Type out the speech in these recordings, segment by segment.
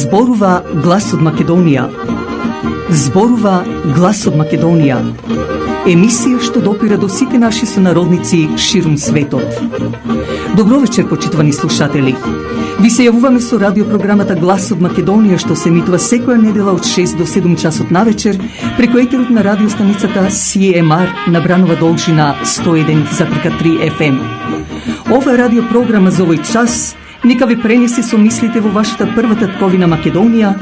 Зборува глас од Македонија. Зборува глас од Македонија. Емисија што допира до сите наши сонародници ширум светот. Добро вечер, почитувани слушатели. Ви се јавуваме со радиопрограмата Глас од Македонија, што се емитува секоја недела од 6 до 7 часот навечер преку етерот на радиостаницата CMR на Бранова должина 101,3 FM. Ова радиопрограма за овој час нека ви пренесе со мислите во вашата прва татковина Македонија,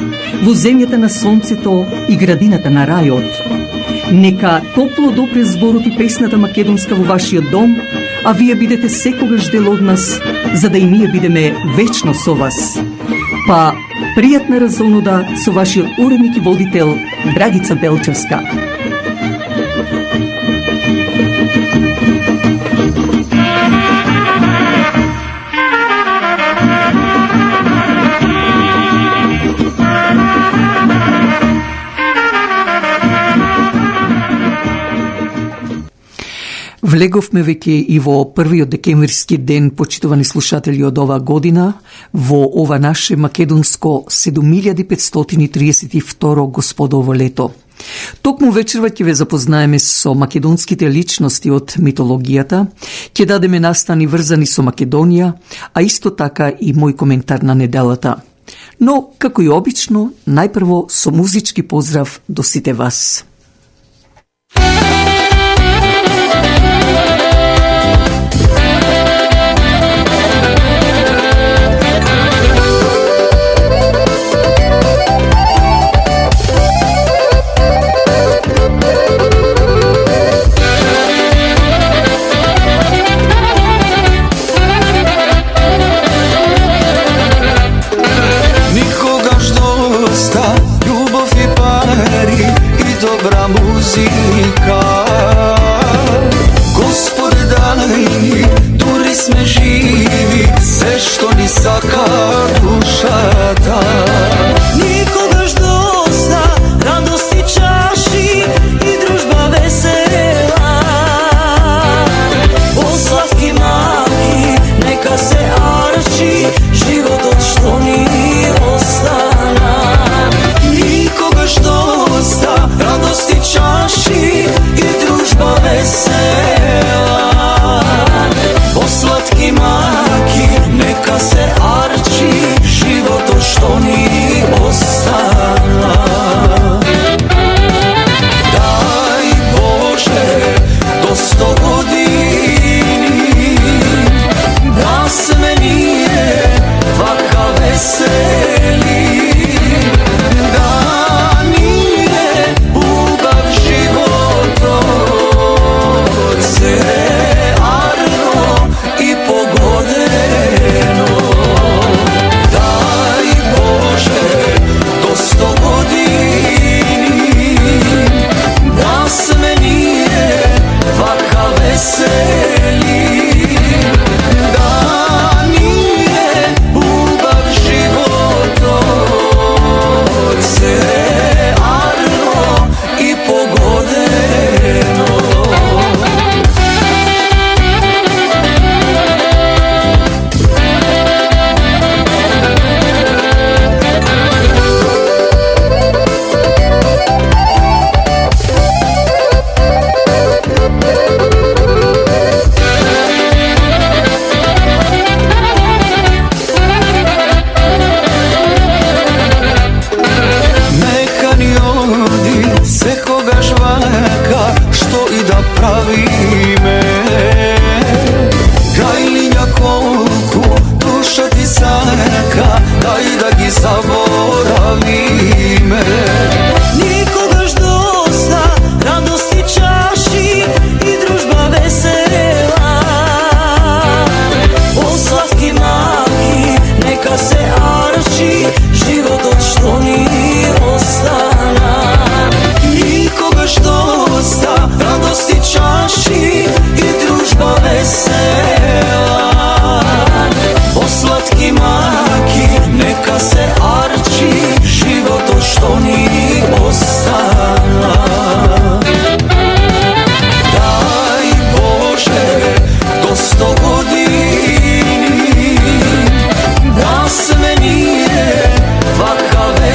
во земјата на сонцето и градината на рајот. Нека топло допре зборот и песната македонска во вашиот дом, а вие бидете секогаш дел од нас, за да и ние бидеме вечно со вас. Па, пријатна разонуда со вашиот уредник и водител Драгица Белчевска. Влеговме веќе и во првиот декемврски ден, почитувани слушатели, од ова година, во ова наше македонско 7532 господово лето. Токму вечерва ќе ве запознаеме со македонските личности од митологијата, ќе дадеме настани врзани со Македонија, а исто така и мој коментар на неделата. Но, како и обично, најпрво со музички поздрав до сите вас. Никогаш доста љубов и пари и добра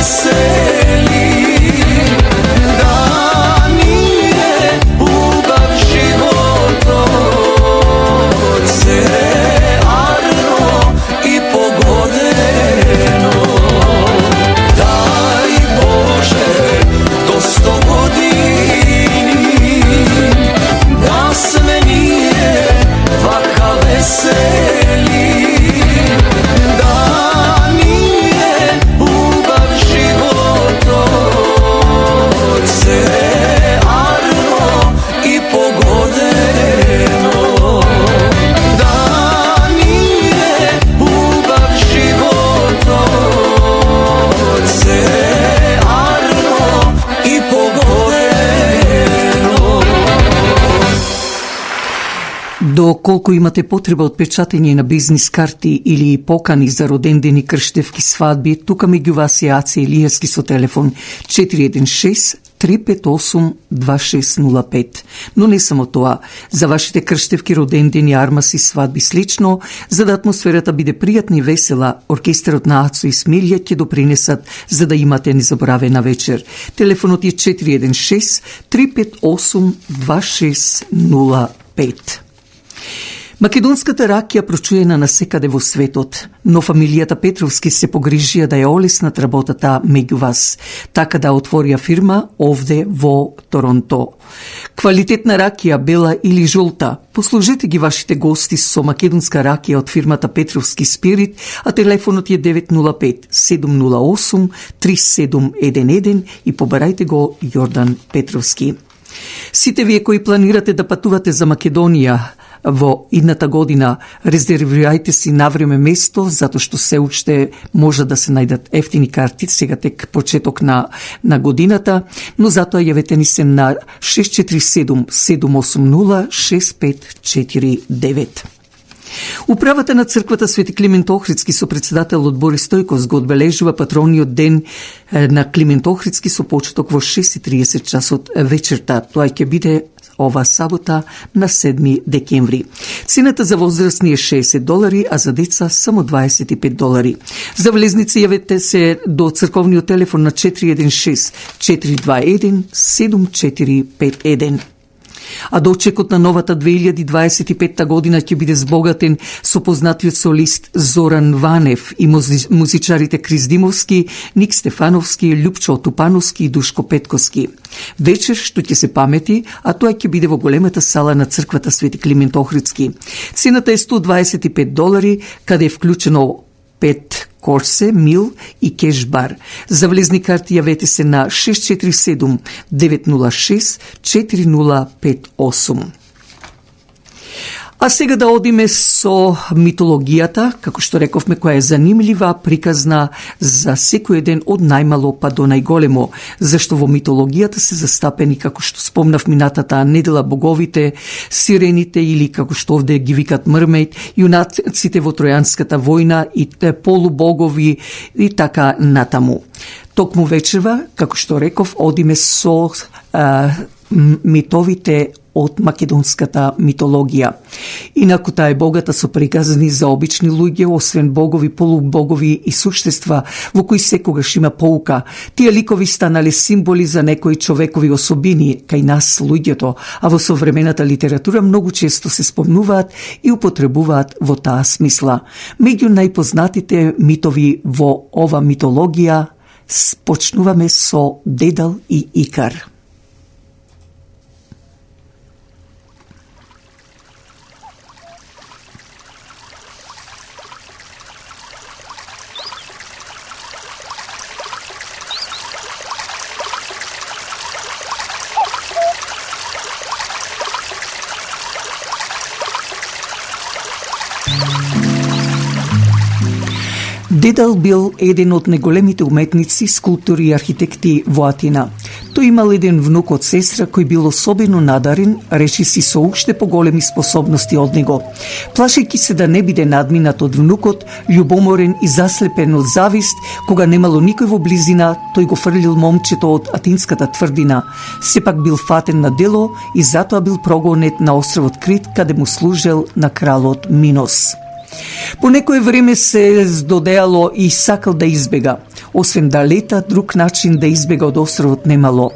veseli, da nije ubav životo, cearno i pogodeno. Daj Bože do 100 godini, da sve nije vaka veseli, da nije ubav životo, cearno i pogodeno. Da nije ubav životo, cearno i pogodeno. Доколку имате потреба од печатење на бизнис карти или покани за родендени, крштевки, свадби, тука меѓу вас е Аци Илиевски со телефон 416-358-2605. Но не само тоа, за вашите крштевки, родендени, армаси, свадби слично, за да атмосферата биде пријатна и весела, оркестерот на Ацо и Смилја ќе допринесат за да имате незаборавена вечер. Телефонот е 416-358-2605. Македонската ракија прочуена насекаде во светот, но фамилијата Петровски се погрижија да ја олеснат работата меѓу вас, така да отворија фирма овде во Торонто. Квалитетна ракија, бела или жолта, послужете ги вашите гости со македонска ракија од фирмата Петровски Спирит, а телефонот е 905-708-3711 и побарајте го Јордан Петровски. Сите вие кои планирате да патувате за Македонија во идната година, резервирајте си навреме место, затоа што се уште може да се најдат ефтини карти, сега тек почеток на годината, но затоа јавете ни се на 647-780-6549. Управата на црквата Свети Климент Охридски со председателот Борис Стојков го одбележува патрониот ден на Климент Охридски со почеток во 6:30 часот вечерта. Тоа ќе биде ова сабота на 7 декември. Цената за возрастни е $60, а за деца само $25. За влезници јавете се до црковниот телефон на 416-421-7451. А дочекот на новата 2025 година ќе биде збогатен со познатиот солист Зоран Ванев и музичарите Крис Димовски, Ник Стефановски, Љупчо Тупановски и Душко Петковски. Вечер што ќе се памети, а тоа ќе биде во големата сала на црквата Свети Климент Охридски. Цената е $125, каде е вклучено 5 корсе, мил и кеш-бар. За влезни карти јавете се на 647-906-4058. А сега да одиме со митологијата, како што рековме, која е занимлива, приказна за секој ден од најмало па до најголемо, зашто во митологијата се застапени, како што спомнав минатата недела, боговите, сирените или како што овде ги викат мрмејд, јунаците во Тројанската војна и полубогови и така натаму. Токму вечерва, како што реков, одиме со митовите од македонската митологија. Инаку таа е богата со приказни за обични луѓе, освен богови, полубогови и суштества во кои секогаш има поука. Тие ликови станале символи за некои човекови особини кај нас луѓето, а во современата литература многу често се спомнуваат и употребуваат во таа смисла. Меѓу најпознатите митови во ова митологија почнуваме со Дедал и Икар. Дедал бил еден од најголемите уметници, скулптори и архитекти во Атина. Тој имал еден внук од сестра кој бил особено надарен, реши си со уште поголеми способности од него. Плашејќи се да не биде надминат од внукот, љубоморен и заслепен од завист, кога немало никој во близина, тој го фрлил момчето од атинската тврдина. Сепак бил фатен на дело и затоа бил прогонет на островот Крит, каде му служел на кралот Минос. По некое време се здодеало и сакал да избега. Освен да лета, друг начин да избега од островот немало.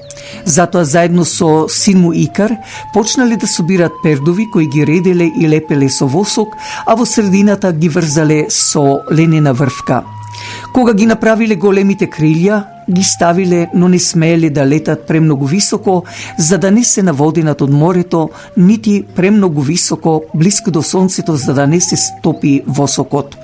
Затоа заедно со син му Икар почнале да собираат пердови кои ги ределе и лепеле со восок, а во средината ги врзале со ленена врвка. Кога ги направиле големите крилја, ги ставиле, но не смееле да летат премногу високо, за да не се наводинат од морето, нити премногу високо, блиско до сонцето, за да не се стопи восокот.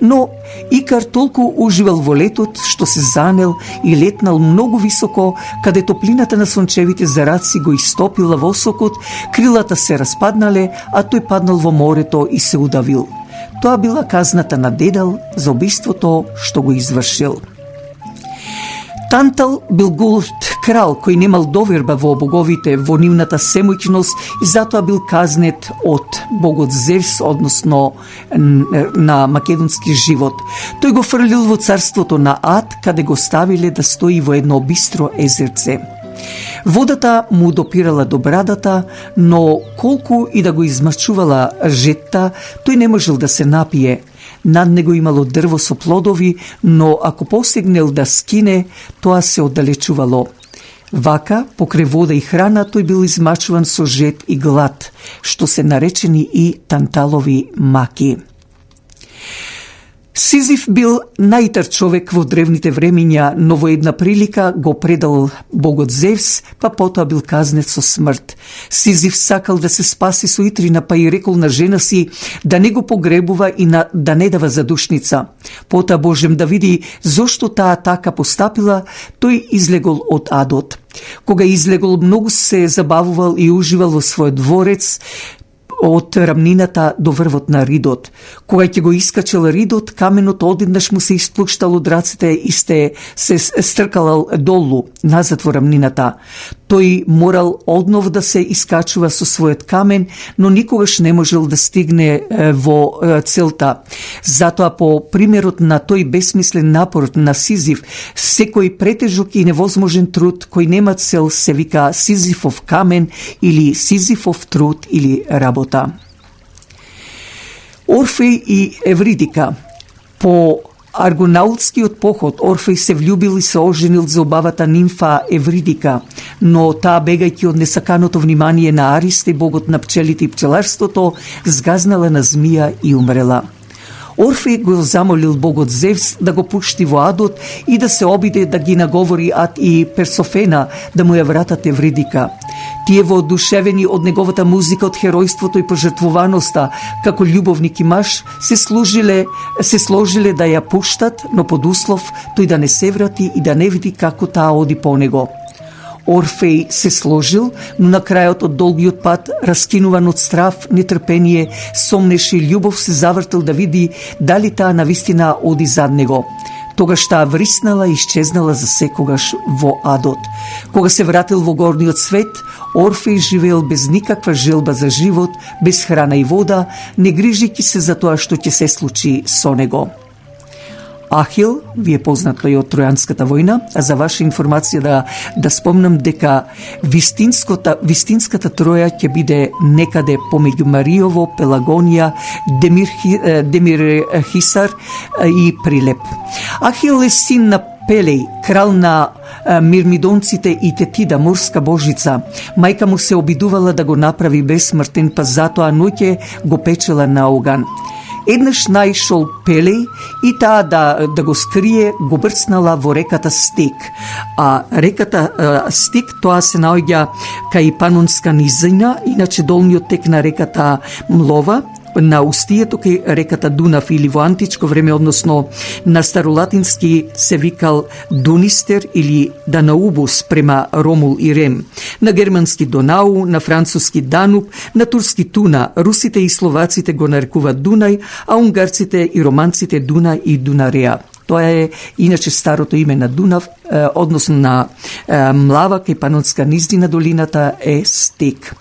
Но Икар толку уживал во летот, што се занел и летнал многу високо, каде топлината на сончевите зараци го истопила восокот, крилата се распаднале, а тој паднал во морето и се удавил. Тоа била казната на Дедал за убиството што го извршил. Тантал бил горд крал кој немал доверба во боговите, во нивната семојчност и затоа бил казнет од богот Зевс, односно на македонски живот. Тој го фрлил во царството на Ад, каде го ставиле да стои во едно бистро езерце. Водата му допирала до брадата, но колку и да го измачувала жетта, тој не можел да се напие. Над него имало дрво со плодови, но ако посегнел да скине, тоа се оддалечувало. Вака, покрај вода и храна, тој бил измачуван со жет и глад, што се наречени и танталови маки. Сизиф бил најтар човек во древните времиња, но во една прилика го предал богот Зевс, па потоа бил казнет со смрт. Сизиф сакал да се спаси со итрина, па и рекол на жена си да не го погребува и да не дава задушница. Потоа Божем да види зошто таа така постапила, тој излегол од адот. Кога излегол, многу се забавувал и уживал во својот дворец, од рамнината до врвот на ридот. Кога ќе го искачел ридот, каменот одеднаш му се исплуштал од рацете и се стркалал долу, назад во рамнината. Тој морал однов да се искачува со својот камен, но никогаш не можел да стигне во целта. Затоа по примерот на тој бесмислен напор на Сизиф, секој претежок и невозможен труд кој нема цел се вика Сизифов камен или Сизифов труд или работа. Орфеј и Евридика. По аргонаутскиот поход Орфеј се влюбил и се оженил за убавата нимфа Евридика, но таа, бегајќи од несаканото внимание на Аристе, богот на пчелите и пчеларството, згазнала на змија и умрела. Орфеј го замолил богот Зевс да го пушти во адот и да се обиде да ги наговори Ад и Персофена да му ја вратат Евридика. Тие воодушевени од неговата музика, од херојството и пожртвуваноста, како љубовник и маж, се сложиле да ја пуштат, но под услов тој да не се врати и да не види како таа оди по него. Орфеј се сложил, но на крајот од долгиот пат, раскинуван од страв, нетрпение, сомнеше и љубов, се завртел да види дали таа навистина оди зад него. Тогаш таа вриснала и исчезнала за секогаш во адот. Кога се вратил во горниот свет, Орфеј живеел без никаква желба за живот, без храна и вода, не грижејќи се за тоа што ќе се случи со него. Ахил, ви е познат тој од Тројанската војна, а за ваша информација да спомнам дека вистинската Троја ќе биде некаде помеѓу Мариово, Пелагонија, Демирхисар и Прилеп. Ахил е син на Пелеј, крал на мирмидонците и Тетида, морска божица. Мајка му се обидувала да го направи бесмртен, па затоа ноќе го печела на оган. Еднаш најшол Пелеј и таа да го скрие, го брцнала во реката Стик. А реката Стик, тоа се наоѓа кај Панонска низина, иначе долниот тек на реката Млова, на устието кај реката Дунав, или во античко време, односно на старолатински се викал Дунистер или Данаубус према Ромул и Рем, на германски Донау, на француски Дануб, на турски Туна. Русите и словаците го нарекуваат Дунај, а унгарците и романците Дуна и Дунареа. Тоа е иначе старото име на Дунав, односно на Млава кај Панонска низина, долината е Стик.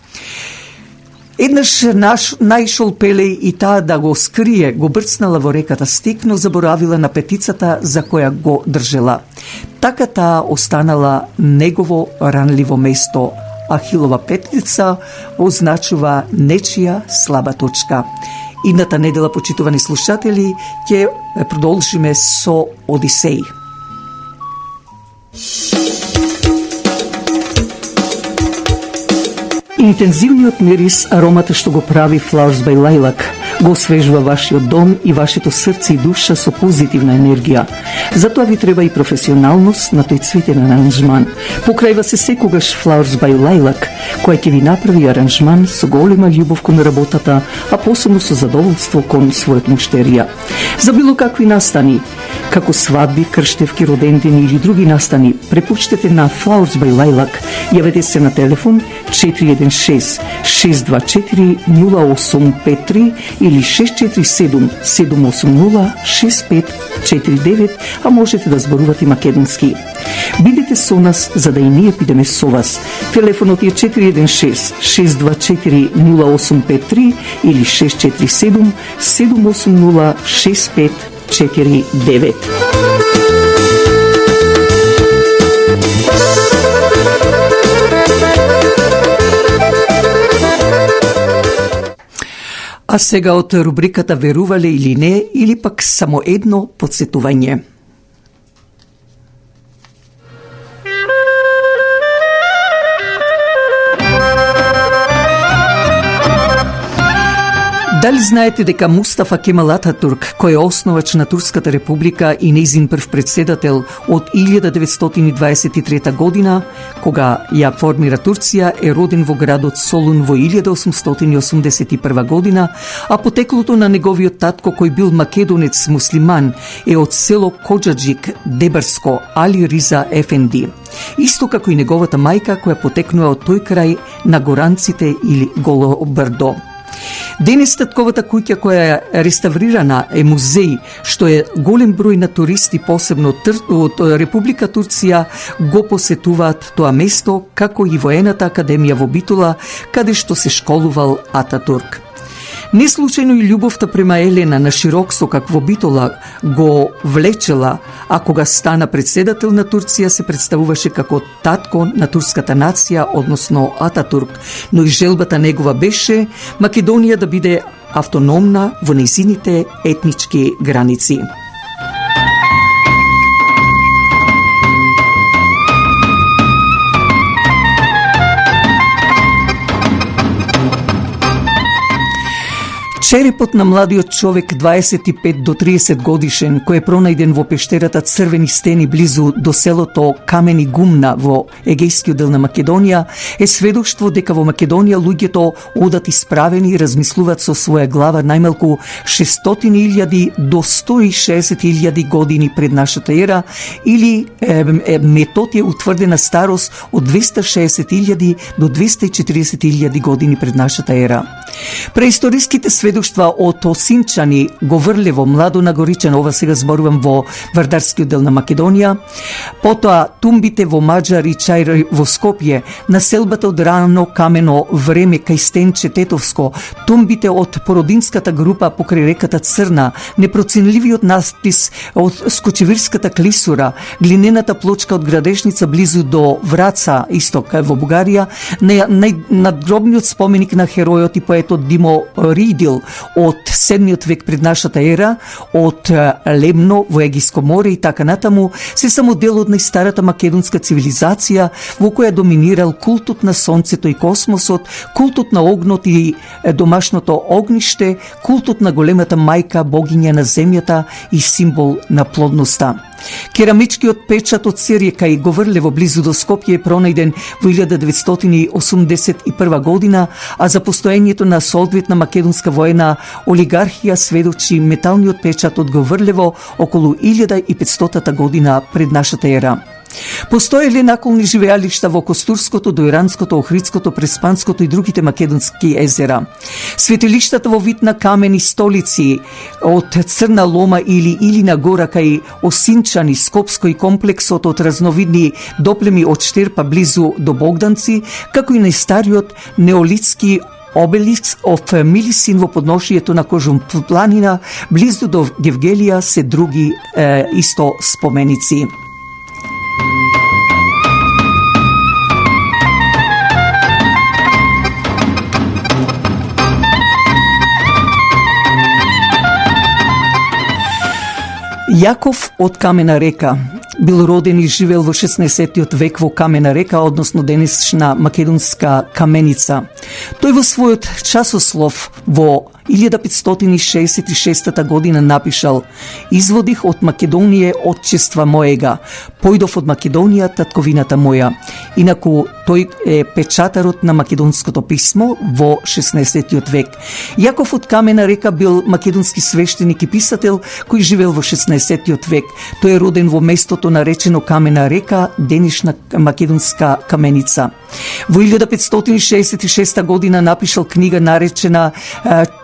Еднаш најшол Пелеј и таа да го скрие, го брцнала во реката Стик, но заборавила на петицата за која го држела. Така таа останала негово ранливо место. Ахилова петица означува нечија слаба точка. Идната недела, почитувани слушатели, ќе продолжиме со Одисеј. Интензивниот мирис, аромата што го прави Flowers by Lilac, го освежува вашиот дом и вашето срце и душа со позитивна енергија. Затоа ви треба и професионалност на тој цветен аранжман. Покрајва се секогаш Flowers by Lilac, која ќе ви направи аранжман со голема љубов кон работата, а посебно со задоволство кон својот муштерија. За било какви настани, како свадби, крштевки, родендени или други настани, препуштете на Flowers by Lilac. Јавете се на телефон 416-624-0853 или 647-780-6549, а можете да зборувате македонски. Бидете со нас, за да и ние бидеме со вас. Телефонот е 416-624-0853 или 647-780-6549. А сега од рубриката Верувале или не, или пак само едно подсетување. Дали знаете дека Мустафа Кемал Ататурк, кој е основач на Турската република и нејзин прв председател од 1923 година, кога ја формира Турција, е роден во градот Солун во 1881 година, а потеклото на неговиот татко, кој бил македонец муслиман, е од село Коджаджик, Дебарско, Али Риза Ефенди. Исто како и неговата мајка, која потекнува од тој крај на Горанците или Голо Брдо. Денес татковата куќа, која е реставрирана, е музеј, што е голем број на туристи, посебно од Република Турција, го посетуваат тоа место, како и воената академија во Битола, каде што се школувал Ататурк. Не случајно и љубовта према Елена на широк сокак во Битола го влечела, а кога стана председател на Турција се представуваше како татко на турската нација, односно Ататурк, но и желбата негова беше Македонија да биде автономна во нејзините етнички граници. Черепот на младиот човек 25 до 30 годишен, кој е пронајден во пештерата Црвени стени близу до селото Камени Гумна во егејскиот дел на Македонија, е сведоштво дека во Македонија луѓето одат исправени и размислуваат со своја глава најмалку 600.000 до 160.000 години пред нашата ера, или метод е утврдена старост од 260.000 до 240.000 години пред нашата ера. Преисториските сведоштва од Осинчани, Говрлево, Младо Нагоричан, ова сега зборувам во Вардарскиот дел на Македонија, потоа тумбите во Маџар и Чајр во Скопје, населбата од рано камено време кај Стенче Тетовско, тумбите од породинската група покрај реката Црна, непроценливиот надпис од Скочевирската клисура, глинената плочка од Градешница близу до Враца, исток во Бугарија, надгробниот споменик на херојот и поетот Димо Ридил од 7 век пред нашата ера, од Лемно во Егејско море и така натаму, се само дел од најстарата македонска цивилизација во која доминирал култот на сонцето и космосот, култот на огнот и домашното огниште, култот на големата мајка, богиња на земјата и символ на плодноста. Керамичкиот печат од Серија кај Говрлево близу до Скопје е пронајден во 1981 година, а за постоењето на соодветна македонска воена олигархија сведочи металниот печат од Говрлево околу 1500 година пред нашата ера. Постоеле наколни живеалишта во Костурското, Дојранското, Охридското, Преспанското и другите македонски езера. Светилиштата во вид на камени столици од Црна Лома или Илина гора кај Осинчани, Скопско и комплексот од разновидни доплеми од Штерпа близу до Богданци, како и најстариот неолитски обелиск од Милисин во подношието на Кожум планина близу до Гевгелија се други исто споменици. Јаков од Камена река. бил роден и живел во 16 век во Камена река, односно денешна македонска Каменица. Тој во својот часослов во 1566 година напишал: "Изводих од Македонија отчества моега, појдов од Македонија татковината моја." Инаку тој е печатарот на македонското писмо во 16 век. Јаков од Камена река бил македонски свештеник и писател кој живел во 16 век. Тој е роден во местото наречено Камена река, денешна македонска Каменица. Во 1566 година напишал книга наречена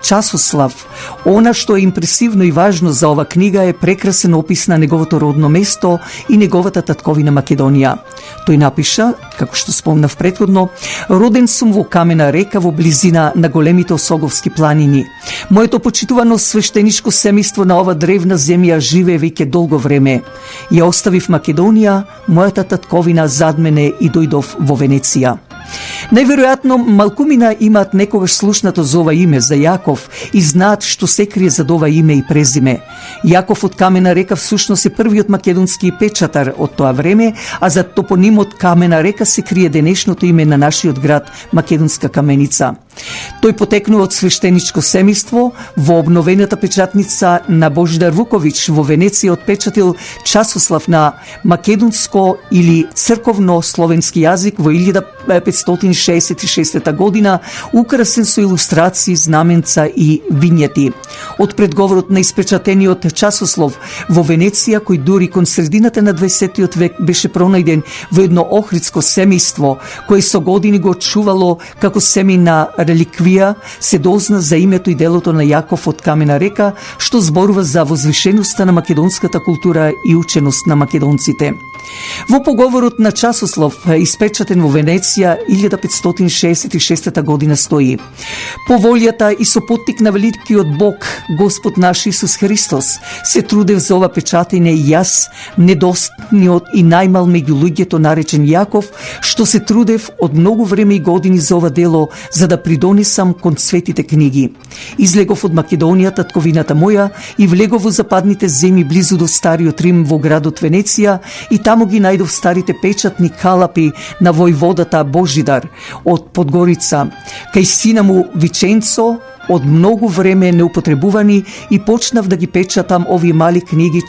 Часослав. Она што е импресивно и важно за ова книга е прекрасен опис на неговото родно место и неговата татковина Македонија. Тој напиша, како што спомнав претходно: "Роден сум во Камена река во близина на големите Осоговски планини. Моето почитувано свештеничко семејство на ова древна земја живее веќе долго време. Ја оставив Македонија, мојата татковина зад мене и дојдов во Венеција." Најверојатно малкумина имаат некогаш слушнато за ова име, за Јаков, и знаат што се крие зад ова име и презиме. Јаков од Камена река всушност е првиот македонски печатар од тоа време, а за топонимот Камена река се крие денешното име на нашиот град Македонска Каменица. Тој потекнува од свештеничко семејство. Во обновената печатница на Божидар Вуковиќ во Венеција отпечатил Часослав на македонско или црковно-словенски јазик во 1566 година, украсен со илустрации, знаменца и винјети. Од предговорот на испечатениот Часослов во Венеција, кој дури кон средината на 20 век беше пронајден во едно охридско семејство, кое со години го чувало како семејна реликвија, се дозна за името и делото на Јаков од Камена река, што зборува за возвишеноста на македонската култура и ученост на македонците. Во поговорот на Часослав, испечатен во Венеција 1566 година, стои: "По волјата и со поттик на великиот Бог, Господ наш Исус Христос, се трудев за ова печатење и јас, недостапниот и најмал меѓу луѓето наречен Јаков, што се трудев од многу време и години за ова дело, за да придонесам кон светите книги. Излегов од Македонија, татковината моја, и влегов во западните земји близу до Стариот Рим во градот Венеција, и таму ги најдов старите печатни калапи на војводата Божидар од Подгорица, кај сина му Виченцо, од многу време неупотребувани, и почнав да ги печатам овие мали книги,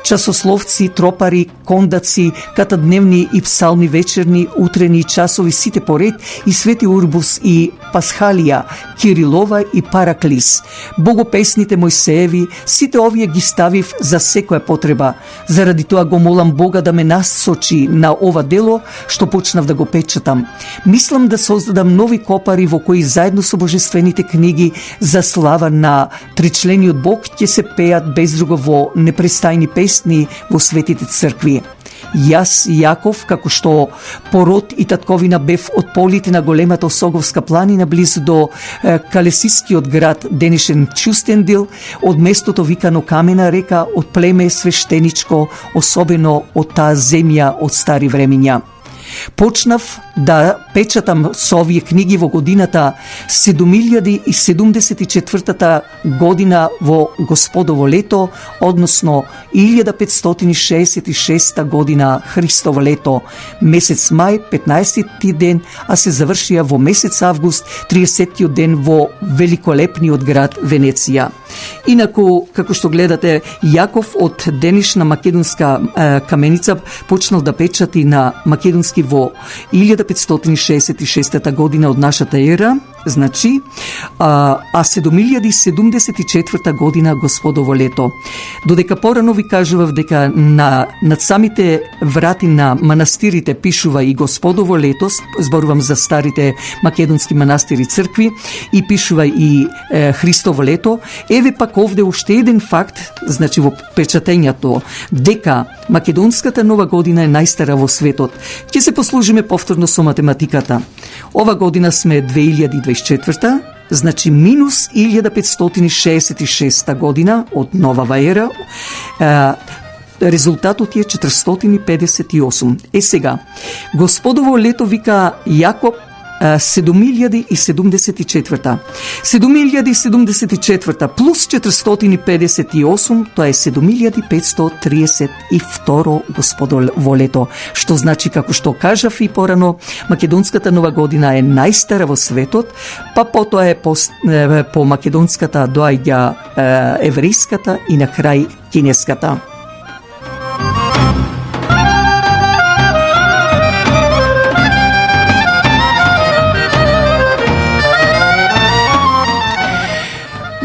часословци, тропари, кондаци, катадневни и псалми вечерни, утрени часови, сите поред, и Свети Урбус и Пасхалија, Кирилова и Параклис, богопесните Мојсееви, сите овие ги ставив за секоја потреба. Заради тоа го молам Бога да ме насочи на ова дело, што почнав да го печатам. Мислам да создадам нови копари во кои заедно со божествените книги за слава на тричлениот Бог ќе се пеат без друго во непрестајни песни во светите цркви. Јас, Јаков, како што пород и татковина бев од полите на големата Осоговска планина близу до Калесискиот град, денешен Чустендил, од местото викано Камена река, од племе свештеничко, особено од таа земја од стари времиња. Почнав да печатам со овие книги во годината 7074 година во Господово лето, односно 1566 година Христово лето, месец мај 15 ден, а се завршија во месец август 30 ден во великолепниот град Венеција. Инаку, како што гледате, Јаков од денешна македонска Каменица почнал да печати на македонски во 1566 година од нашата ера, значи, а 7074 година Господово лето. Додека порано ви кажував дека над самите врати на манастирите пишува и Господово лето, зборувам за старите македонски манастири цркви, и пишува и Христово лето, еве пак овде уште еден факт, значи во печатењето, дека македонската нова година е најстара во светот. Ќе се послужиме повторно со математиката. Ова година сме 2024, значи минус 1566 година од новава ера, резултатот е 458. Сега, Господово лето, вика Јаков, 7074. 7074 плюс 458, тоа е 7532 господо во лето. Што значи, како што кажав и порано, македонската нова година е најстара во светот, па потоа е по македонската доаѓа еврејската и на крај кинеската.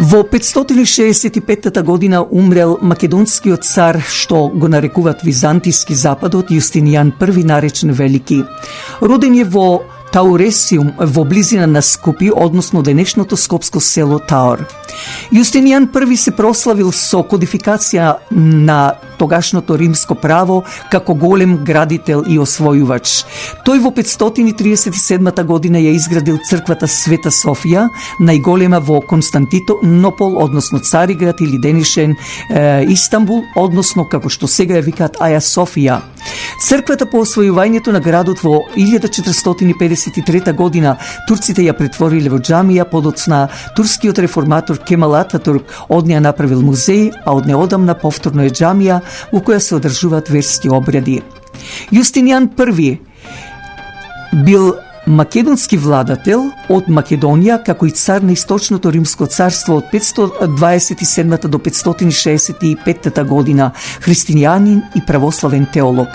Во 565 година умрел македонскиот цар, што го нарекуваат Византиски Западот, Јустинијан I наречен Велики. Роден е во Тауресиум, во близина на Скопје, односно денешното скопско село Таур. Јустинијан I се прославил со кодификација на тогашното римско право како голем градител и освојувач. Тој во 537 година ја изградил црквата Света Софија, најголема во Константинопол, односно Цариград или денешен Истанбул, односно како што сега ја викаат Аја Софија. Црквата по освојувањето на градот во 1453 година турците ја претвориле во џамија, подоцна турскиот реформатор Кемал Ататурк од неа направил музеј, а од неодамна повторно е џамија во која се одржуваат верски обреди. Јустинијан I бил македонски владател од Македонија, како и цар на Источното римско царство од 527 до 565 година, христијанин и православен теолог.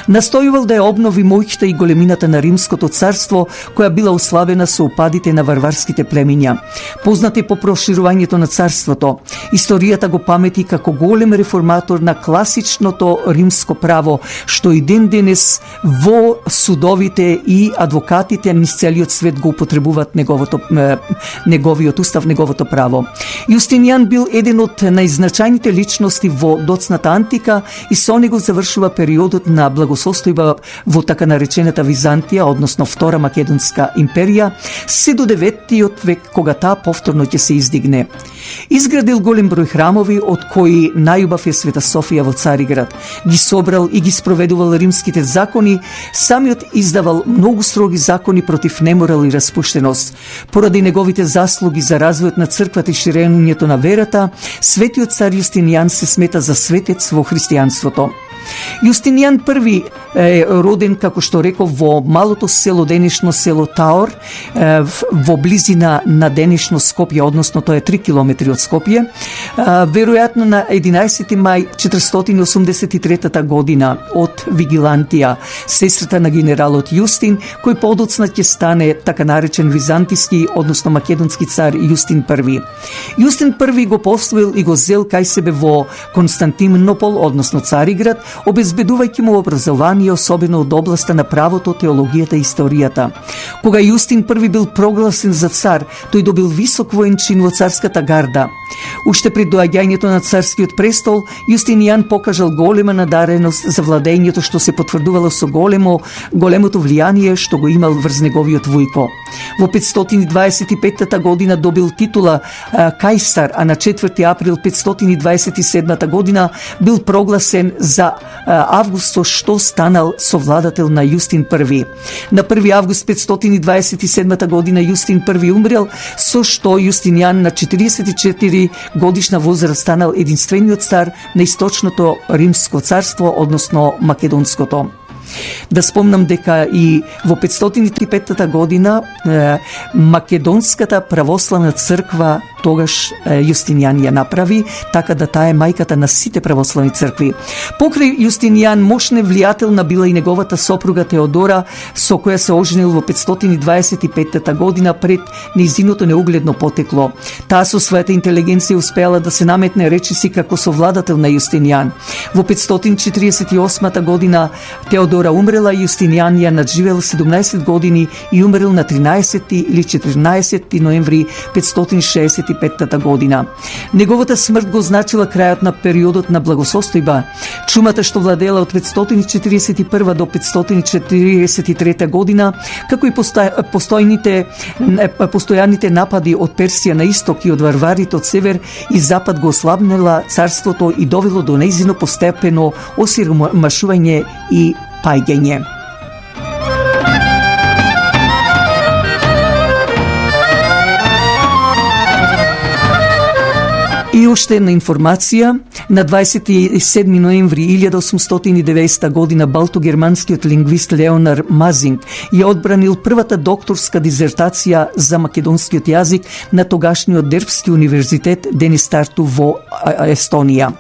Настојувал да ја обнови моќта и големината на римското царство, која била ослабена со упадите на варварските племиња. Познат е по проширувањето на царството. Историјата го памети како голем реформатор на класичното римско право, што и ден денес во судовите и адвокатите низ целиот свет го употребуваат неговиот устав, неговото право. Јустинијан бил еден од најзначајните личности во доцната антика и со него завршува периодот на благосостојба во така наречената Византија, односно Втора Македонска империја, се до 9 век, кога таа повторно ќе се издигне. Изградил голем број храмови, од кои најубав е Света Софија во Цариград. Ги собрал и ги спроведувал римските закони, самиот издавал многу строги закони против неморал и распуштеност. Поради неговите заслуги за развојот на црквата и ширењето на верата, светиот цар Јустинијан се смета за светец во христијанството. Јустинијан I е роден, како што реков, во малото село, денешно село Таур, во близина на денешно Скопје, односно тоа е 3 километри од Скопје. Веројатно на 11 мај 483 година од Вигилантија, сестрата на генералот Јустин, кој подоцна ќе стане така наречен византиски, односно македонски цар Јустин I. Јустин I го посвоил и го зел кај себе во Константинопол, односно Цариград, обезбедувајќи му образование, особено од областа на правото, теологијата и историјата. Кога Јустин I бил прогласен за цар, тој добил висок воен чин во царската гарда. Уште пред доаѓањето на царскиот престол, Јустинијан покажал голема надареност за владењето, што се потврдувало со големото влијание што го имал врз неговиот вујко. Во 525 година добил титула кајсар, а на 4 април 527 година бил прогласен за август, со што станал совладател на Јустин I. На 1 август 527 година Јустин I умрел, со што Јустинијан на 44 годишна возраст станал единствениот цар на Источното римско царство, односно македонското. Да спомнам дека и во 505 година Македонската православна црква тогаш Јустинијан ја направи, така да таа е мајката на сите православни цркви. Покрај Јустинијан мощна влијателна била и неговата сопруга Теодора, со која се оженил во 525 година пред нејзиното неугледно потекло. Таа со својата интелигенција успеала да се наметне речиси како совладател на Јустинијан. Во 548 година Теодора умрела, Јустинијан ја надживел 17 години и умрел на 13 или 14 ноември 565 година. Неговата смрт го значила крајот на периодот на благосостојба. Чумата што владела од 541 до 543 година, како и постојаните напади од Персија на исток и од варварите од север и запад го ослабнела царството и довело до нејзино постепено осиромашување и паѓање. И уште една информација, на 27 ноември 1890 година балтогерманскиот лингвист Леонар Мазинг ја одбранил првата докторска дизертација за македонскиот јазик на тогашниот Дербски универзитет Денис Тарту во Естонија.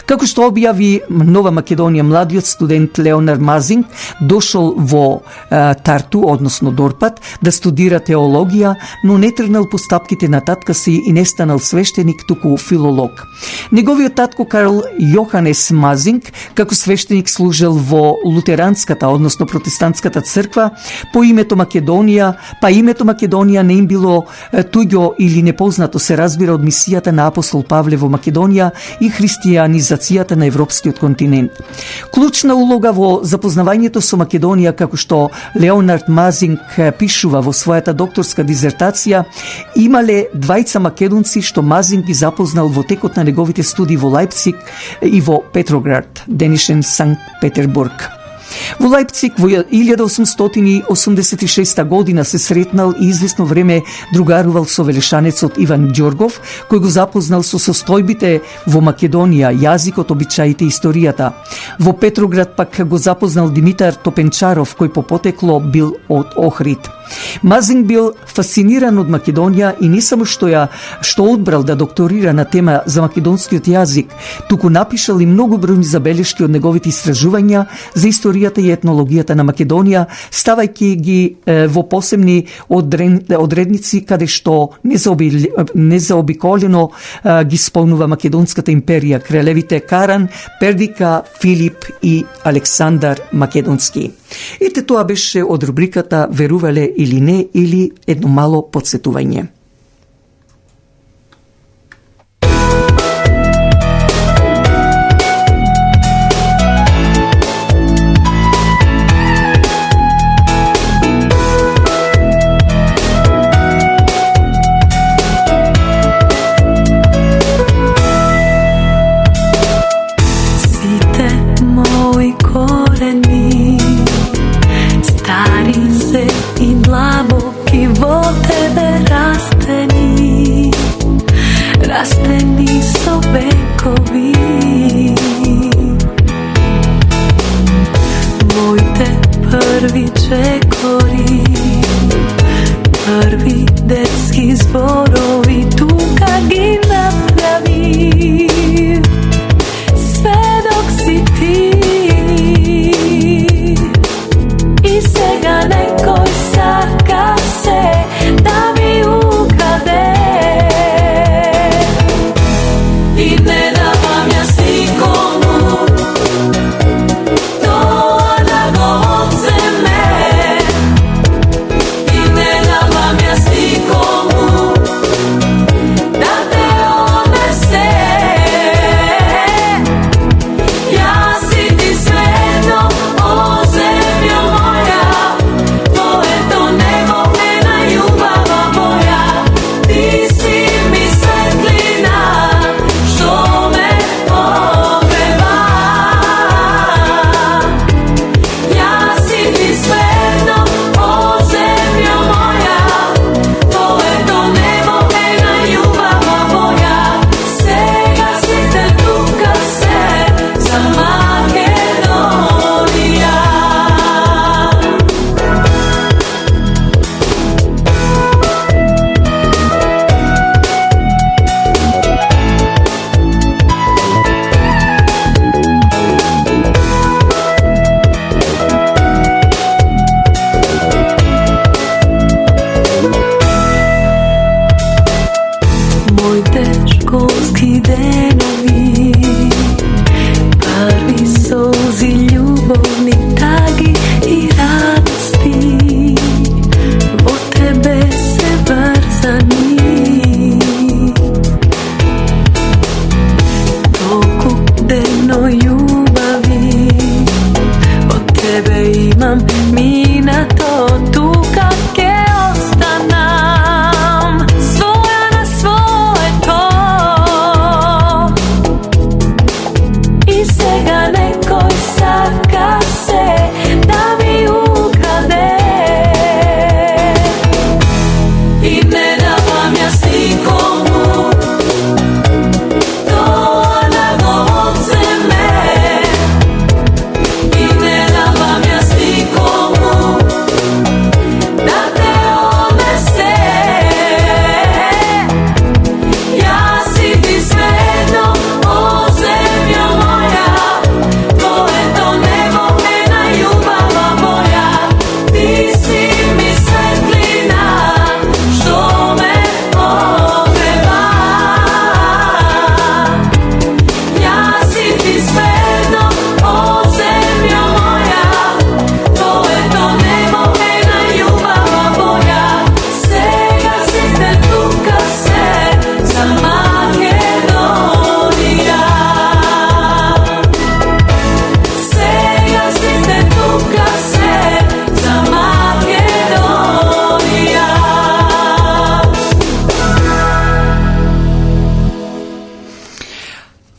Како што објави Нова Македонија, младиот студент Леонар Мазинг дошол во Тарту, односно Дорпат, да студира теологија, но не тргнал по стапките на татка си и не станал свештеник, туку филолог. Неговиот татко Карл Јоханес Мазинг, како свештеник служел во лутеранската, односно протестантската црква, по името Македонија, името Македонија не им било туѓо или непознато, се разбира од мисијата на апостол Павле во Македонија и христијанизацијата на европскиот континент. Клучна улога во запознавањето со Македонија, како што Леонард Мазинг пишува во својата докторска дизертација, имале двајца македонци што Мазинг ги запознал во текот на неговите студии во Лајпциг и во Петроград, денешен Санкт Петербург. Во Лајпциг во 1886 година се сретнал и известно време другарувал со велешанецот Иван Ѓоргов, кој го запознал со состојбите во Македонија, јазикот, обичаите и историјата. Во Петроград пак го запознал Димитар Топенчаров, кој по потекло бил од Охрид. Мазинг бил фасциниран од Македонија и не само што одбрал да докторира на тема за македонскиот јазик, туку напишал и многу бројни забелешки од неговите истражувања за историјата и етнологијата на Македонија, ставајќи ги во посебни одредници каде што незаобиколено ги спомнува Македонската империја, кралевите Каран, Пердика, Филип и Александар Македонски. Ете, тоа беше од рубриката Верувале или не, или едно мало подсетување.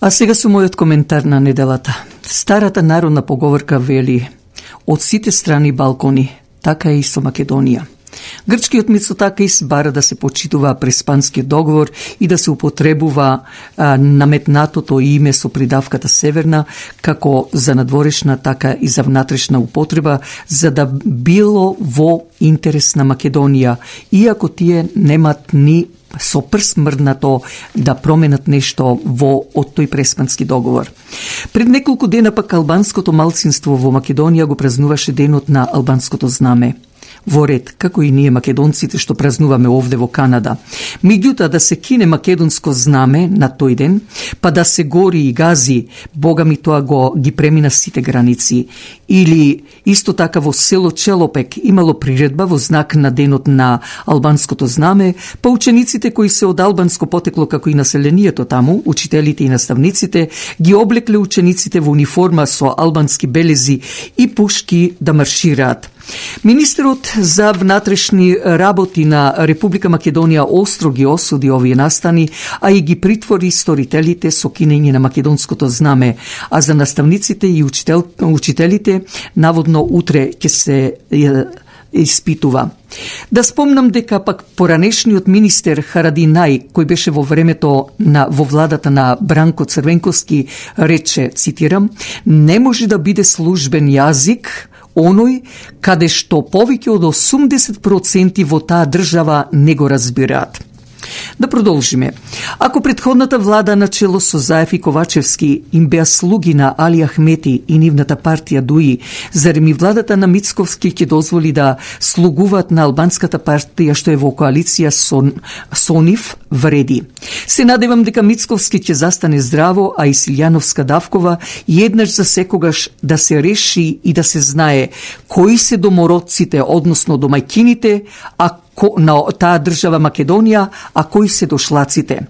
А сега со мојот коментар на неделата. Старата народна поговорка вели: од сите страни балкони, така и со Македонија. Грчкиот Мицотакис бара да се почитува Преспанскиот договор и да се употребува наметнатото име со придавката Северна како за надворешна, така и за внатрешна употреба, за да било во интерес на Македонија, иако тие немат ни со прст мрднато да променат нешто од тој Преспански договор. Пред неколку дена пак албанското малцинство во Македонија го празнуваше денот на албанското знаме. Во ред, како и ние македонците што празнуваме овде во Канада. Меѓутоа, да се кине македонско знаме на тој ден, па да се гори и гази, Бога ми тоа ги премина сите граници. Или исто така во село Челопек имало приредба во знак на денот на албанското знаме, па учениците кои се од албанско потекло како и населението таму, учителите и наставниците, ги облекле учениците во униформа со албански белези и пушки да маршираат. Министерот за внатрешни работи на Република Македонија остро ги осуди овие настани, а и ги притвори сторителите со кинење на македонското знаме, а за наставниците и учителите наводно утре ќе се испитува. Да спомнам дека пак поранешниот министер Харадинај, кој беше во времето во владата на Бранко Црвенковски, рече, цитирам: "Не може да биде службен јазик оној каде што повеќе од 80% во таа држава не го разбираат." Да продолжиме. Ако предходната влада на чело со Заев и Ковачевски им беа слуги на Али Ахмети и нивната партија ДУИ, зарем и владата на Мицковски ќе дозволи да слугуваат на албанската партија што е во коалиција со нив, вреди. Се надевам дека Мицковски ќе застане здраво, а и Силјановска Давкова еднаш за секогаш да се реши и да се знае кои се домородците, односно домајкините, на таа држава Македонија, а кои се дошлаците.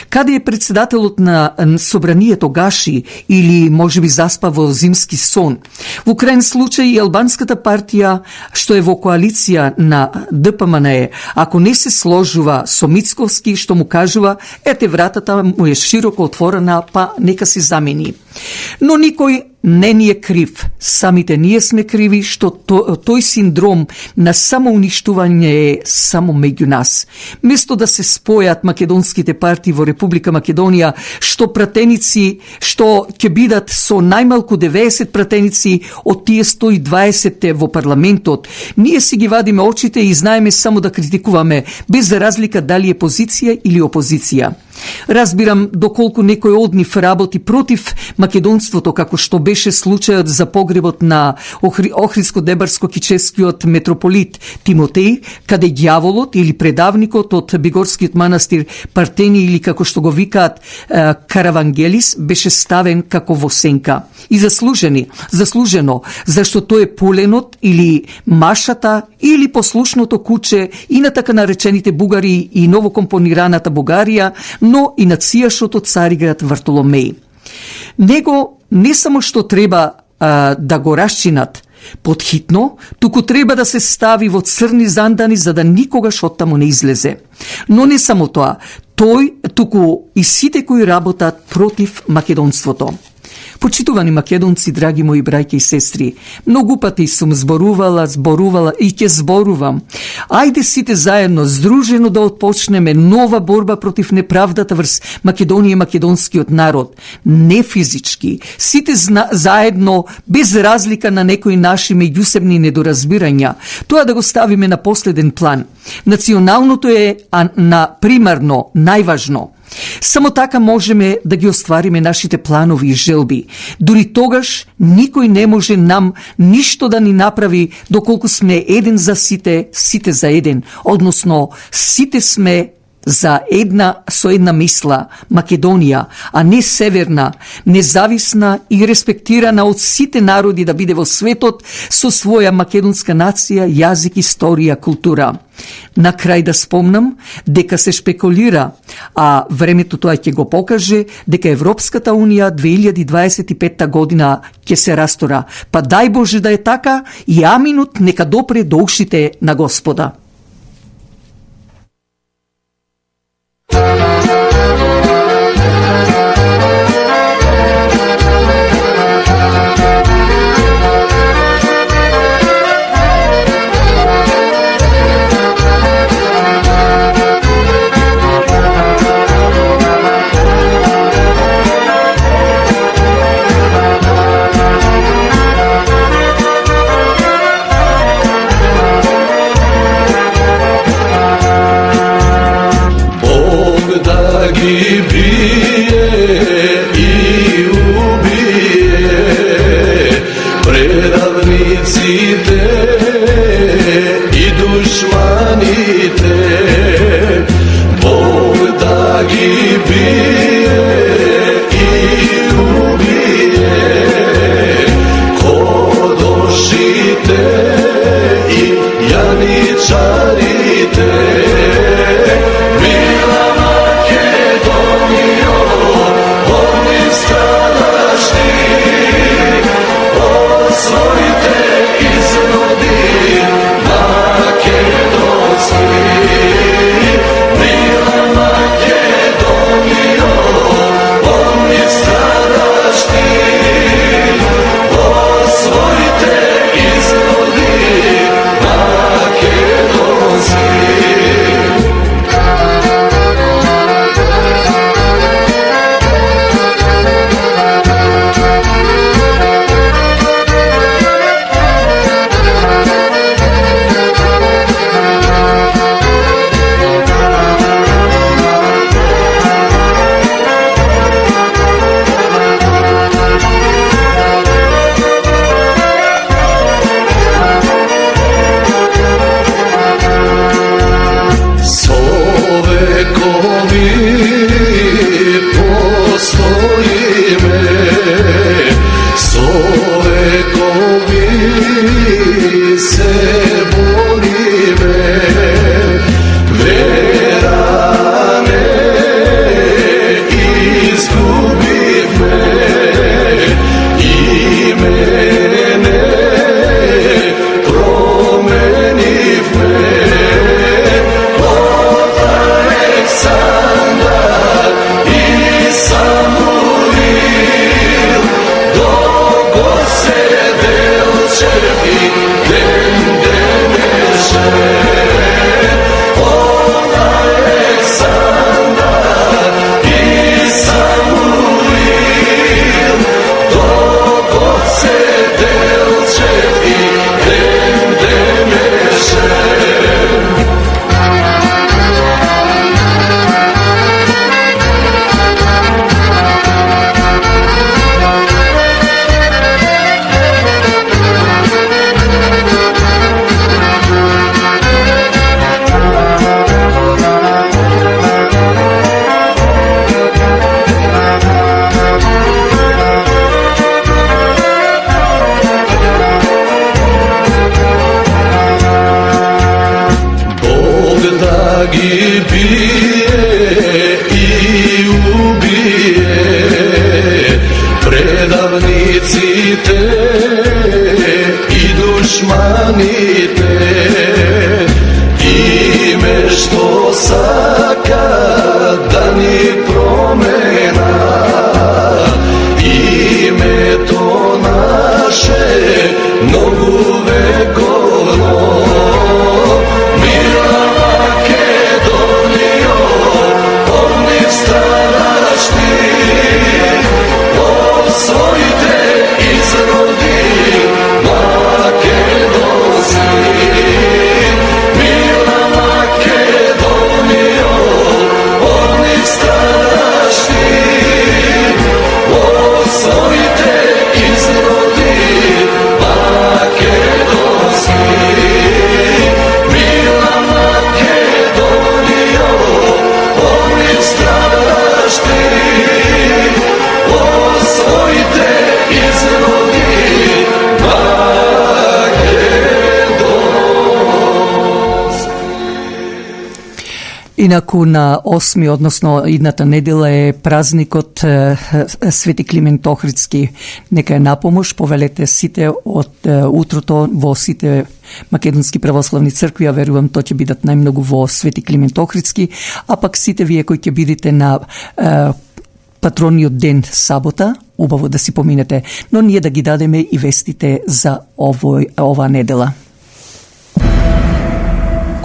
Каде е председателот на собранието Гаши или можеби заспа во зимски сон? Во крајен случај и албанската партија што е во коалиција на ДПМНЕ, ако не се сложува со Мицковски што му кажува, ете вратата му е широко отворена, па нека се замени. Но никој не ни е крив. Самите ние сме криви што тој синдром на самоуништување е само меѓу нас. Место да се спојат македонските партии во Република Македонија, што пратеници, што ќе бидат со најмалку 90 пратеници од тие 120 во парламентот, ние си ги вадиме очите и знаеме само да критикуваме, без разлика дали е позиција или опозиција. Разбирам доколку некој од нив работи против македонството, како што беше случајот за погребот на Охридско-Дебарско-Кичевскиот митрополит Тимотеј, каде ѓаволот или предавникот од Бигорскиот манастир Партени, или како што го викаат Каравангелис, беше ставен како во сенка. И заслужено, зашто тој е поленот или машата или послушното куче и на така наречените бугари и новокомпонираната Бугарија, но и на цијашот од Цариград Вартоломеј. Него не само што треба да го расчинат подхитно, туку треба да се стави во црни зандани за да никогаш оттаму не излезе. Но не само тоа, туку и сите кои работат против македонството. Почитувани македонци, драги мои браќа и сестри, многу пати сум зборувала и ќе зборувам. Ајде сите заедно, здружено да отпочнеме нова борба против неправдата врз Македонија и македонскиот народ. Не физички, сите заедно, без разлика на некои наши меѓусебни недоразбирања. Тоа да го ставиме на последен план. Националното е на примарно, најважно. Само така можеме да ги оствариме нашите планови и желби. Дури тогаш никој не може нам ништо да ни направи доколку сме еден за сите, сите за еден. Односно, сите сме со една мисла, Македонија, а не северна, независна и респектирана од сите народи да биде во светот со своја македонска нација, јазик, историја, култура. На крај да спомнам дека се шпекулира, а времето тоа ќе го покаже, дека Европската Унија 2025 година ќе се растора. Па дај Боже да е така и аминут нека допре до ушите на Господа. врагите и душманите, Бог да ги бие и убие, кодошите и яничарите. Мила Македонио, oni stradašni, osvojite izrodi makedonski. Mila Makedonio, oni stradašni, osvojite izrodi makedonski. Инаку на 8, односно идната недела е празникот Свети Климент Охридски. Нека е напомош, повелете сите од утрото во сите македонски православни цркви, а верувам тоа ќе бидат најмногу во Свети Климент Охридски, а пак сите вие кои ќе бидете на патрониот ден сабота, убаво да си поминете, но ние да ги дадеме и вестите за оваа недела.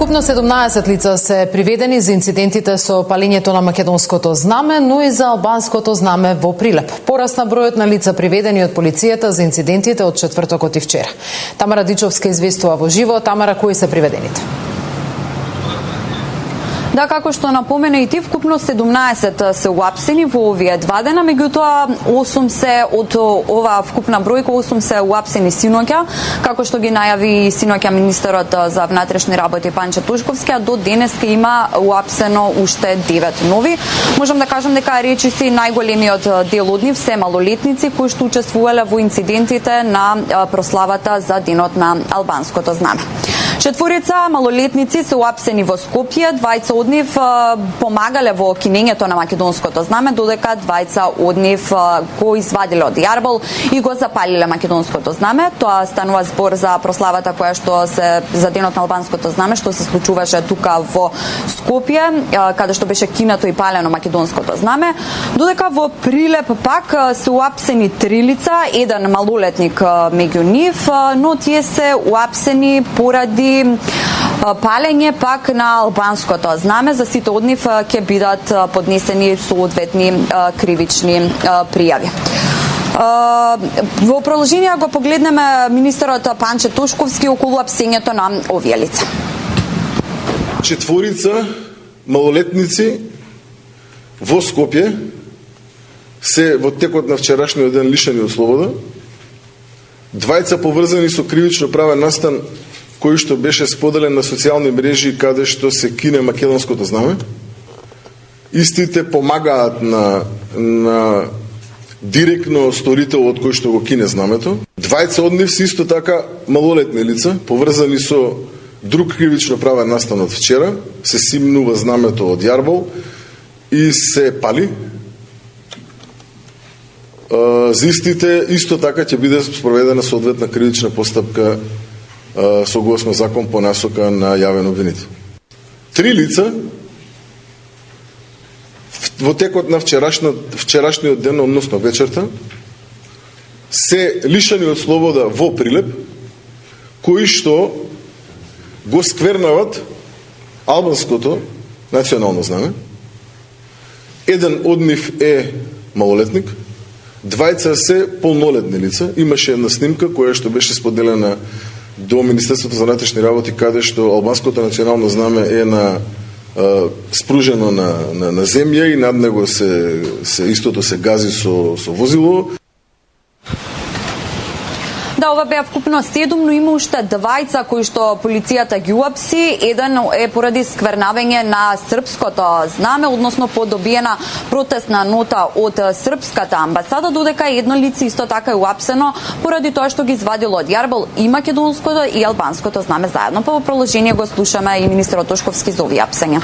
Купно 17 лица се приведени за инцидентите со палењето на македонското знаме, но и за албанското знаме во Прилеп. Порасна бројот на лица приведени од полицијата за инцидентите од четвртокот и вчера. Тамара Дичовска известува во живо. Тамара, кои се приведените? Да, како што напомена и ти, вкупно 17 се уапсени во овие 2 дена, меѓутоа 8 се од ова вкупна бројка, 8 се уапсени синоќа, како што ги најави синоќа министерот за внатрешни работи Панче Тошковски, а до денеска има уапсено уште 9 нови. Можам да кажам дека речиси најголемиот дел од нив се малолетници кои што учествувале во инцидентите на прославата за денот на албанското знаме. 4 малолетници се уапсени во Скопје, 2 од нив помагале во кинењето на македонското знаме, додека 2 од нив го извадиле од Јарбол и го запалиле македонското знаме. Тоа станува збор за прославата која што се за денот на албанското знаме, што се случуваше тука во Скопје, каде што беше кинато и палено македонското знаме, додека во Прилеп пак се уапсени 3 лица, еден малолетник меѓу нив, но тие се уапсени поради палење пак на албанското знаме. За сите од нив ќе бидат поднесени соодветни кривични пријави. Во продолжение го погледнеме министерот Панче Тошковски околу апсењето на овие лица. 4 малолетници во Скопје се во текот на вчерашниот ден лишени од слобода. 2 поврзани со кривично правен настан кој што беше споделен на социјални мрежи каде што се кине македонското знаме. Истите помагаат на директно сторителот кој што го кине знамето. 2 од нив се исто така малолетни лица, поврзани со друг кривично правен настан од вчера, се симнува знамето од Јарбол и се пали. За истите исто така ќе биде спроведена соодветна кривична постапка согласно закон по насока на јавен обвинител. 3 лица во текот на вчерашниот ден, односно вечерта, се лишени од слобода во Прилеп, кои што го сквернават албанското национално знаме. Еден од нив е малолетник, 2 се полнолетни лица. Имаше една снимка која што беше споделена до Министерството за внатрешни работи, каде што албанското национално знаме е спружено на земја и над него истото се гази со возило. Да, ова беа вкупно 7, но има уште 2 кои што полицијата ги уапси. Еден е поради сквернавање на српското знаме, односно подобиена протестна нота од српската амбасада, додека едно лице исто така е уапсено поради тоа што ги извадило од Јарбол и македонското и албанското знаме заедно. По продолжение го слушаме и министерот Тошковски за овие апсења.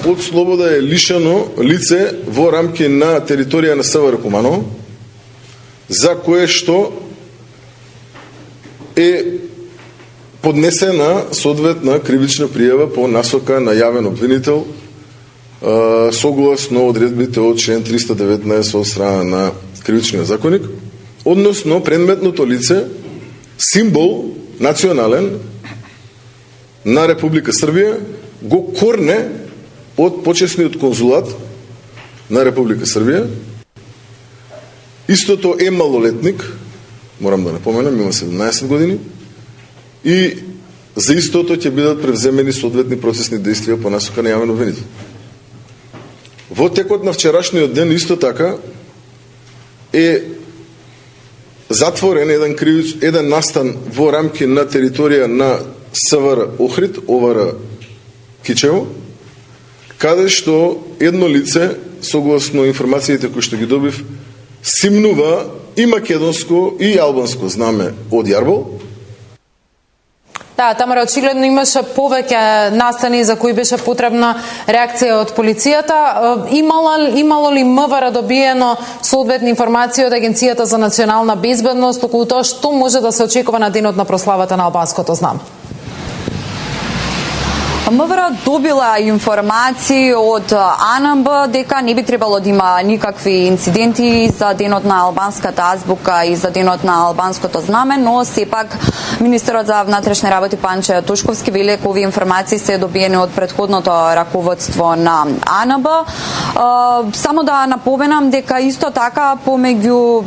Од слобода е лишено лице во рамки на територија на СВР Куманово, за кое што е поднесена соодветна кривична пријава по насока на јавен обвинител согласно одредбите од член 319 од страна на Кривичниот законник, односно предметното лице, символ национален на Република Србија, го корне од почесниот конзулат на Република Србија. Истото е малолетник, морам да напоменам, има 17 години, и за истото ќе бидат превземени соодветни процесни действија по насока на јавен обвинител. Во текот на вчерашниот ден исто така е затворен еден настан во рамки на територија на СВР Охрид, ОВР Кичево, каде што едно лице, согласно информациите кои што ги добив, симнува и македонско и албанско знаме од Јарбол. Да, Тамара, очигледно имаше повеќе настани за кои беше потребна реакција од полицијата. Имало ли МВР добиено соодветни информации од Агенцијата за национална безбедност околу тоа што може да се очекува на денот на прославата на албанското знаме? МВР добила информации од АНБ дека не би требало да има никакви инциденти за денот на албанската азбука и за денот на албанското знаме, но сепак министерот за внатрешни работи Панче Тошковски вели дека овие информации се добиени од претходното раководство на АНБ. Само да напоменам дека исто така помеѓу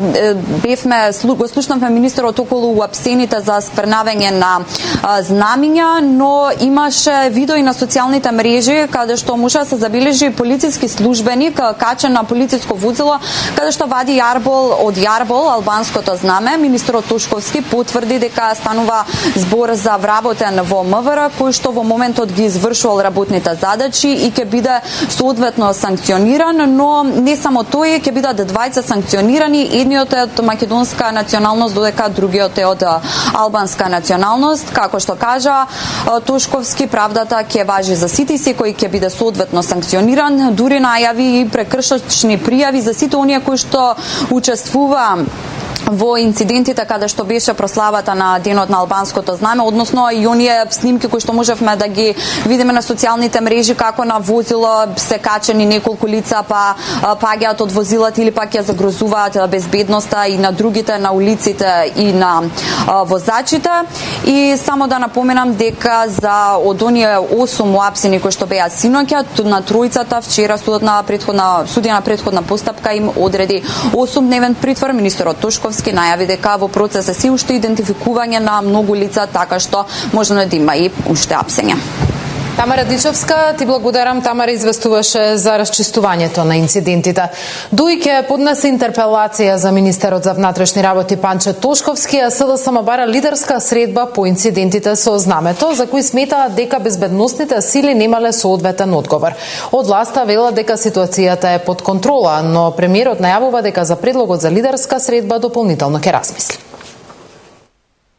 го слушнавме министерот околу уапсените за сквернавање на знамиња, но имаше видео и на социјалните мрежи, каде што може да се забележи полициски службеник качен на полициско возило, каде што вади јарбол од јарбол, албанското знаме. Министерот Тошковски потврди дека станува збор за вработен во МВР, кој што во моментот ги извршувал работните задачи и ќе биде соодветно санкциониран, но не само тој, ќе бидат двајца санкционирани, едниот е од македонска националност, додека другиот е од албанска националност. Како што кажа Тошковски, правдата ќе важи за сите, секој ќе биде соодветно санкциониран, дури најави и прекршочни пријави за сите оние кои што учествува во инцидентите каде што беше прославата на денот на албанското знаме, односно и оние снимки кои што можевме да ги видиме на социјалните мрежи, како на возило се качени неколку лица, па паѓаат од возилата или пак ја загрозуваат безбедноста и на другите, на улиците и на возачите. И само да напоменам дека од оние 8 уапсени кои што беа синоќа, на тројцата вчера судија на претходна постапка им одреди 8-дневен притвор. Министерот Тошковски најави дека во процес е се уште идентификување на многу лица, така што можно да има и уште апсење. Тамара Дичовска, ти благодарам. Тамара известуваше за расчистувањето на инцидентите. ДУИ ќе поднесе интерпелација за министерот за внатрешни работи Панче Тошковски, а СДСМ бара лидерска средба по инцидентите со знамето, за кои сметаат дека безбедносните сили немале соодветен одговор. Од власта велат дека ситуацијата е под контрола, но премиерот најавува дека за предлогот за лидерска средба дополнително ќе размисли.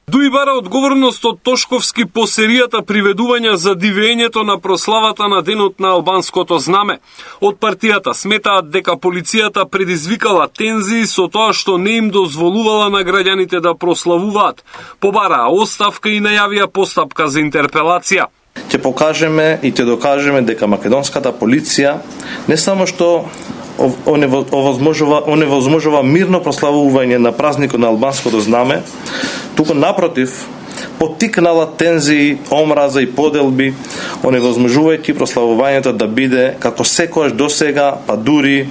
ДУИ бара одговорност од Тошковски по серијата приведувања за дивењето на прославата на денот на албанското знаме. Од партијата сметаат дека полицијата предизвикала тензии со тоа што не им дозволувала на граѓаните да прославуваат. Побараа оставка и најавија постапка за интерпелација. Ќе покажеме и ќе докажеме дека македонската полиција не само што оневозможува мирно прославување на празникот на албанското знаме, туку напротив, поттикнала тензии, омраза и поделби, оневозможувајќи прославувањето да биде како секојаш досега, па дури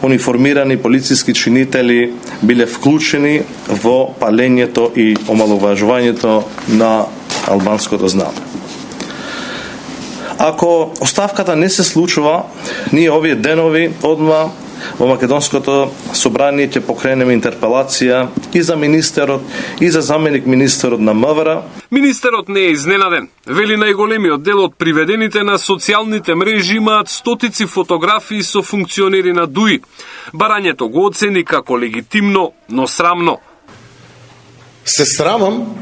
униформирани полициски чинители биле вклучени во палењето и омаловажувањето на албанското знаме. Ако оставката не се случува, ние овие денови одма во Македонското собрание ќе покренеме интерпелација и за министерот, и за заменик министерот на МВР. Министерот не е изненаден. Вели најголемиот дел од приведените на социјалните мрежи имаат стотици фотографии со функционери на ДУИ. Барањето го оцени како легитимно, но срамно. Се срамам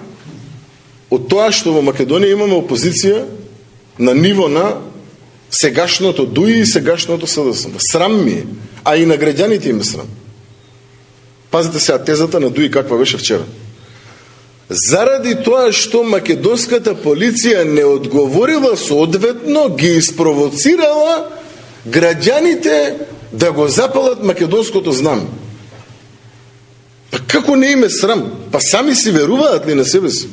од тоа што во Македонија имаме опозиција на ниво на сегашното ДУИ и сегашното СДСМ. Срам ми е, а и на граѓаните им е срам. Пазите сега тезата на ДУИ каква беше вчера. Заради тоа што македонската полиција не одговорила соодветно, ги испровоцирала граѓаните да го запалат македонското знаме. Па како не им е срам? Па сами си веруваат ли на себе си?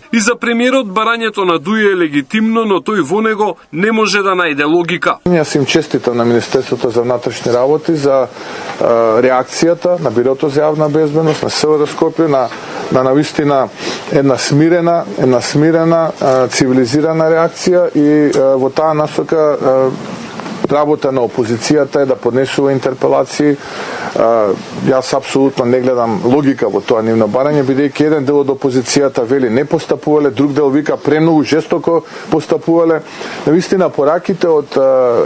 И за премиерот барањето на ДУИ е легитимно, но тој во него не може да најде логика. Јас им честитам на Министерството за внатрешни работи за реакцијата на Бирото за јавна безбедност, на СВР Скопје, на навистина една смирена, цивилизирана реакција и во таа насока работа на опозицијата е да поднесува интерпелации. Јас апсолутно не гледам логика во тоа нивно барање, бидејќи еден дел од опозицијата вели не постапувале, друг дел вика премногу жестоко постапувале. Навистина пораките од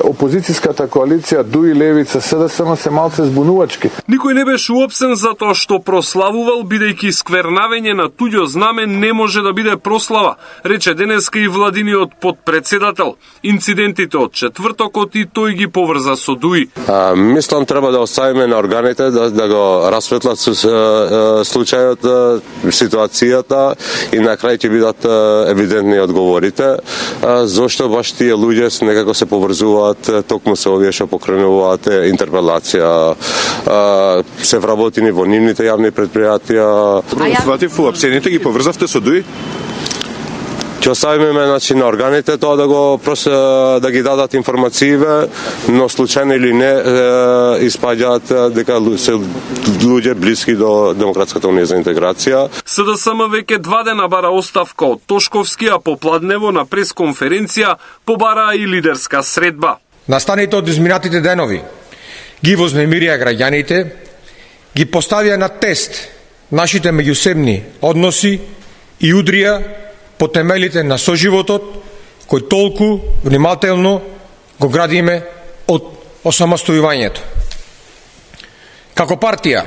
опозицијската коалиција ДУИ, Левица, СДСМ се малце збунувачки. Никој не беше уопсен за тоа што прославувал, бидејќи сквернавење на туѓо знаме не може да биде прослава, рече денеска и владиниот подпредседател. Инцидентите од четвртокот и тој ги поврза со ДУИ. Мислам треба да оставиме на органите да го расветлат случајот, ситуацијата и на крај ќе бидат евидентни одговорите. Зошто баш тие луѓе некако се поврзуваат, токму се овие што покренуваат интерпелација, се вработени во нивните јавни предпријатија. Сватив, уапсените ги поврзавте со ДУИ? Ќе оставиме на органите тоа да ги дадат информацииве, но случајно или не испаѓаат дека се луѓе блиски до Демократската унија за интеграција. СДСМ веќе 2 дена бара оставка од Тошковски, а попладнево на пресконференција побараа и лидерска средба. Настаните од изминатите денови ги вознемирија граѓаните, ги поставија на тест нашите меѓусебни односи и удрија по темелите на соживотот кој толку внимателно го градиме од осамостојувањето. Како партија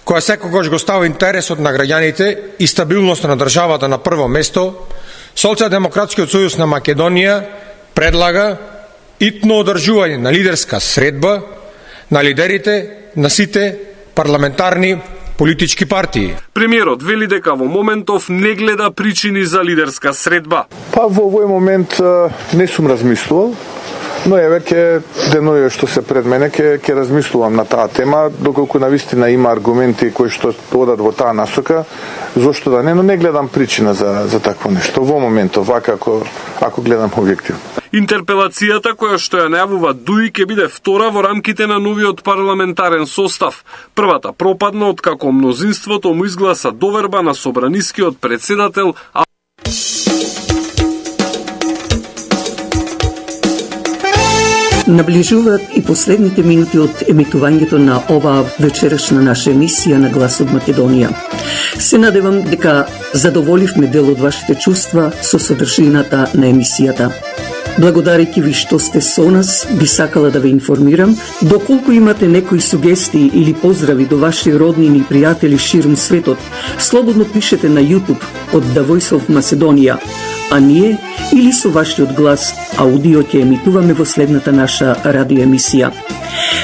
која секогаш го става интересот на граѓаните и стабилноста на државата на прво место, Социјалдемократскиот сојуз на Македонија предлага итно одржување на лидерска средба на лидерите на сите парламентарни политички партии. Премиерот вели дека во моментов не гледа причини за лидерска средба. Па во овој момент не сум размислувал, но еве ке денови што се пред мене ке размислувам на таа тема, доколку навистина има аргументи кои што одат во таа насока, зошто да не, но не гледам причина за такво нешто во моментов, вака ако гледам објективно. Интерпелацијата која што ја најавува ДУИ ќе биде втора во рамките на новиот парламентарен состав. Првата пропадна откако мнозинството му изгласа доверба на собранискиот председател. Наближуваат и последните минути од емитувањето на оваа вечерашна наша емисија на Глас од Македонија. Се надевам дека задоволивме дел од вашите чувства со содржината на емисијата. Благодарејќи ви што сте со нас, би сакала да ве информирам, доколку имате некои сугестии или поздрави до ваши роднини и пријатели ширум светот, слободно пишете на YouTube од The Voice of Macedonia, а ние или со вашиот глас аудио ќе емитуваме во следната наша радиоемисија.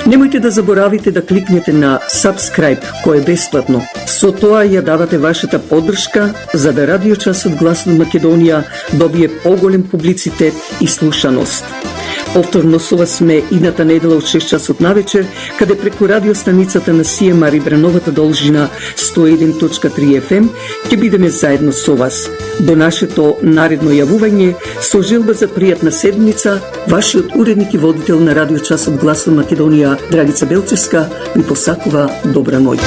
Немојте да заборавите да кликнете на subscribe, кој е бесплатно. Со тоа ја давате вашата поддршка за да радиочасот Глас од Македонија добие поголем публицитет и слушаност. Повторно со вас сме идната недела од 6 часот навечер, каде преку радиостаницата на CMR и Брановата должина 101.3 FM ќе бидеме заедно со вас. До нашето наредно јавување со желба за пријатна седмица, вашиот уредник и водител на радиочасот Глас од Македонија, Драгица Белчевска, ви посакува добра ноќ.